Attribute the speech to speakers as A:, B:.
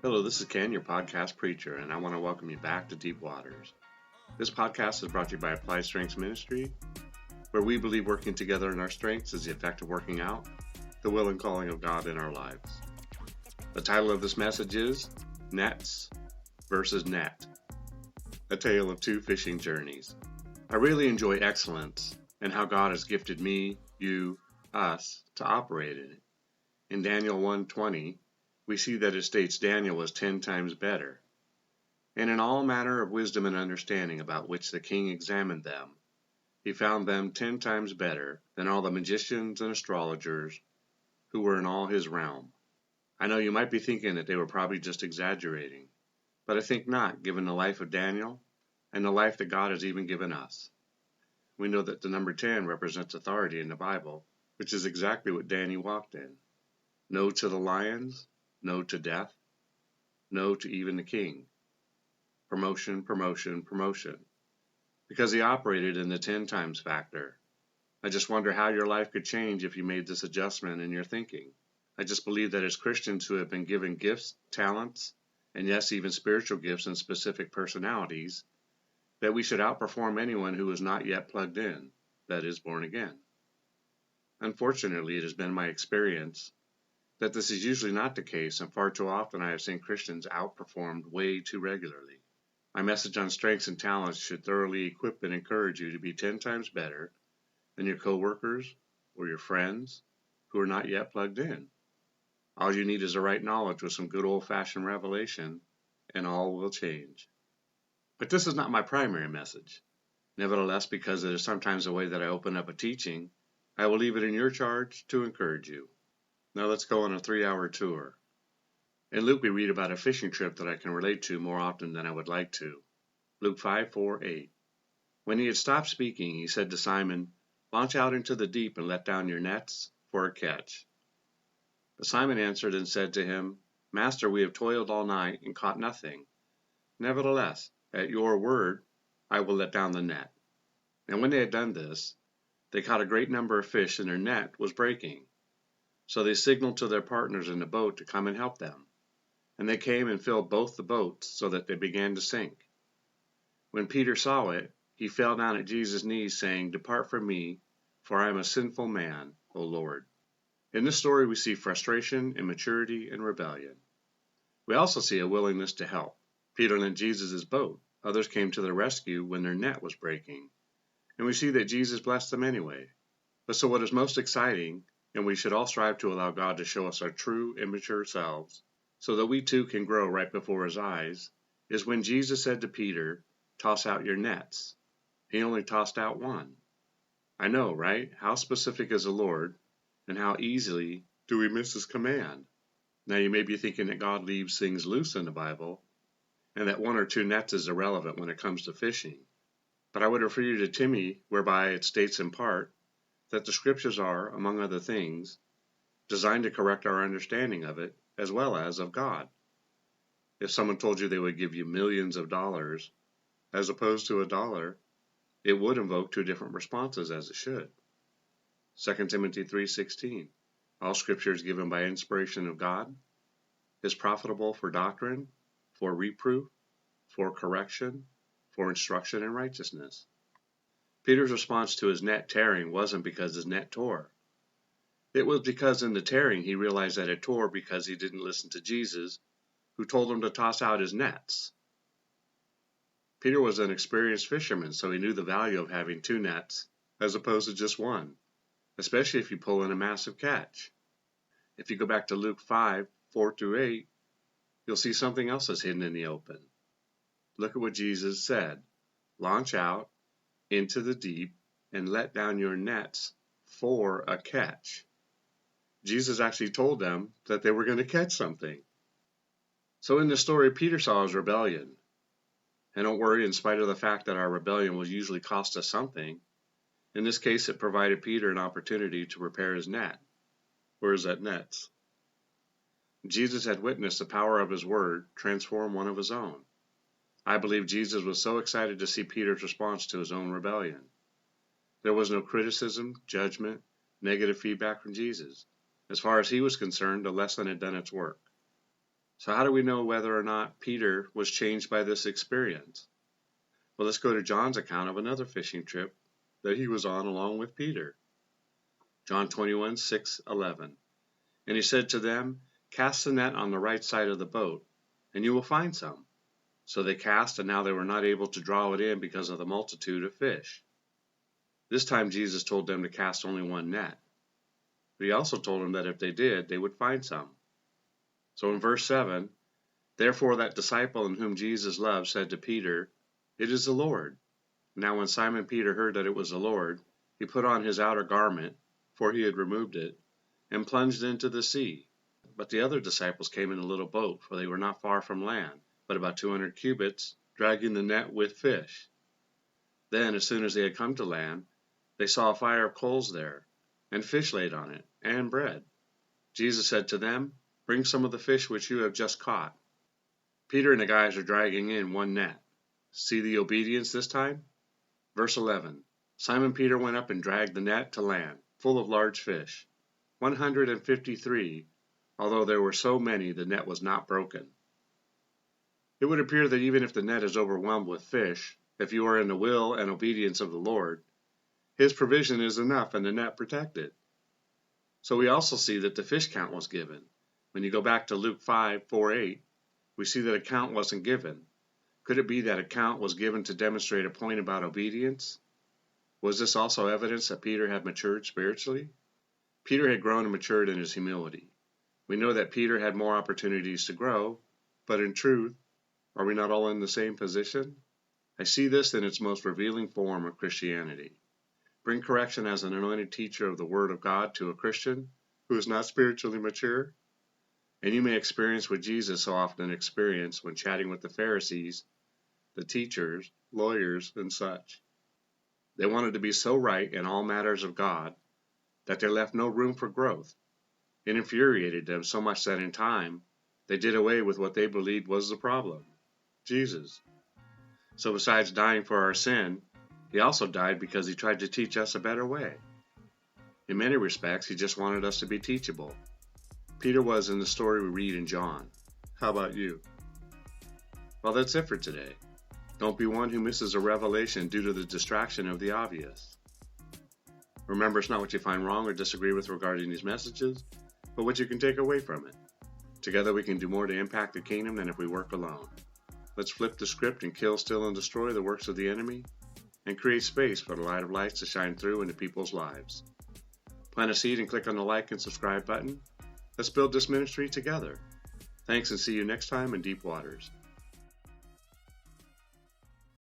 A: Hello, this is Ken, your podcast preacher, and I want to welcome you back to Deep Waters. This podcast is brought to you by Applied Strengths Ministry, where we believe working together in our strengths is the effect of working out the will and calling of God in our lives. The title of this message is Nets versus Net, a tale of two fishing journeys. I really enjoy excellence and how God has gifted me, you, us to operate in it. In Daniel 1:20, we see that it states Daniel was 10 times better. And in all manner of wisdom and understanding about which the king examined them, he found them 10 times better than all the magicians and astrologers who were in all his realm. I know you might be thinking that they were probably just exaggerating, but I think not, given the life of Daniel and the life that God has even given us. We know that the number 10 represents authority in the Bible, which is exactly what Daniel walked in. No to the lions, no to death, no to even the king. Promotion, promotion, promotion. Because he operated in the 10 times factor. I just wonder how your life could change if you made this adjustment in your thinking. I just believe that as Christians who have been given gifts, talents, and yes, even spiritual gifts and specific personalities, that we should outperform anyone who is not yet plugged in, that is, born again. Unfortunately, it has been my experience that this is usually not the case, and far too often I have seen Christians outperformed way too regularly. My message on strengths and talents should thoroughly equip and encourage you to be 10 times better than your coworkers or your friends who are not yet plugged in. All you need is the right knowledge with some good old-fashioned revelation, and all will change. But this is not my primary message. Nevertheless, because it is sometimes the way that I open up a teaching, I will leave it in your charge to encourage you. Now let's go on a 3-hour tour. In Luke, we read about a fishing trip that I can relate to more often than I would like to. Luke 5:4-8. When he had stopped speaking, he said to Simon, "Launch out into the deep and let down your nets for a catch." But Simon answered and said to him, "Master, we have toiled all night and caught nothing. Nevertheless, at your word, I will let down the net." And when they had done this, they caught a great number of fish, and their net was breaking. So they signaled to their partners in the boat to come and help them. And they came and filled both the boats so that they began to sink. When Peter saw it, he fell down at Jesus' knees, saying, "Depart from me, for I am a sinful man, O Lord." In this story, we see frustration, immaturity, and rebellion. We also see a willingness to help. Peter lent Jesus' boat. Others came to their rescue when their net was breaking. And we see that Jesus blessed them anyway. But so what is most exciting, and we should all strive to allow God to show us our true, immature selves, so that we too can grow right before his eyes, is when Jesus said to Peter, "Toss out your nets." He only tossed out one. I know, right? How specific is the Lord, and how easily do we miss his command? Now you may be thinking that God leaves things loose in the Bible, and that 1 or 2 nets is irrelevant when it comes to fishing. But I would refer you to Timmy, whereby it states in part that the scriptures are, among other things, designed to correct our understanding of it as well as of God. If someone told you they would give you millions of dollars as opposed to $1, it would invoke 2 different responses, as it should. 2 Timothy 3:16. All scripture is given by inspiration of God, is profitable for doctrine, for reproof, for correction, for instruction in righteousness. Peter's response to his net tearing wasn't because his net tore. It was because in the tearing he realized that it tore because he didn't listen to Jesus, who told him to toss out his nets. Peter was an experienced fisherman, so he knew the value of having 2 nets as opposed to just 1, especially if you pull in a massive catch. If you go back to Luke 5:4-8, you'll see something else is hidden in the open. Look at what Jesus said. "Launch out into the deep and let down your nets for a catch." Jesus actually told them that they were going to catch something. So in this story, Peter saw his rebellion. And don't worry, in spite of the fact that our rebellion will usually cost us something, in this case it provided Peter an opportunity to repair his net. Where is that nets? Jesus had witnessed the power of his word transform one of his own. I believe Jesus was so excited to see Peter's response to his own rebellion. There was no criticism, judgment, negative feedback from Jesus. As far as he was concerned, the lesson had done its work. So how do we know whether or not Peter was changed by this experience? Well, let's go to John's account of another fishing trip that he was on along with Peter. John 21:6-11. And he said to them, "Cast the net on the right side of the boat, and you will find some." So they cast, and now they were not able to draw it in because of the multitude of fish. This time Jesus told them to cast only one net. But he also told them that if they did, they would find some. So in verse 7, therefore that disciple in whom Jesus loved said to Peter, "It is the Lord." Now when Simon Peter heard that it was the Lord, he put on his outer garment, for he had removed it, and plunged into the sea. But the other disciples came in a little boat, for they were not far from land, but about 200 cubits, dragging the net with fish. Then, as soon as they had come to land, they saw a fire of coals there, and fish laid on it, and bread. Jesus said to them, "Bring some of the fish which you have just caught." Peter and the guys are dragging in one net. See the obedience this time? Verse 11, Simon Peter went up and dragged the net to land, full of large fish, 153, although there were so many the net was not broken. It would appear that even if the net is overwhelmed with fish, if you are in the will and obedience of the Lord, His provision is enough and the net protected. So we also see that the fish count was given. When you go back to Luke 5:4-8, we see that a count wasn't given. Could it be that a count was given to demonstrate a point about obedience? Was this also evidence that Peter had matured spiritually? Peter had grown and matured in his humility. We know that Peter had more opportunities to grow, but in truth, are we not all in the same position? I see this in its most revealing form of Christianity. Bring correction as an anointed teacher of the Word of God to a Christian who is not spiritually mature, and you may experience what Jesus so often experienced when chatting with the Pharisees, the teachers, lawyers, and such. They wanted to be so right in all matters of God that they left no room for growth. It infuriated them so much that in time, they did away with what they believed was the problem, Jesus. So besides dying for our sin, He also died because He tried to teach us a better way. In many respects, He just wanted us to be teachable. Peter was in the story we read in John. How about you? Well, that's it for today. Don't be one who misses a revelation due to the distraction of the obvious. Remember, it's not what you find wrong or disagree with regarding these messages, but what you can take away from it. Together we can do more to impact the kingdom than if we work alone. Let's flip the script and kill, steal, and destroy the works of the enemy, and create space for the light of lights to shine through into people's lives. Plant a seed and click on the like and subscribe button. Let's build this ministry together. Thanks, and see you next time in Deep Waters.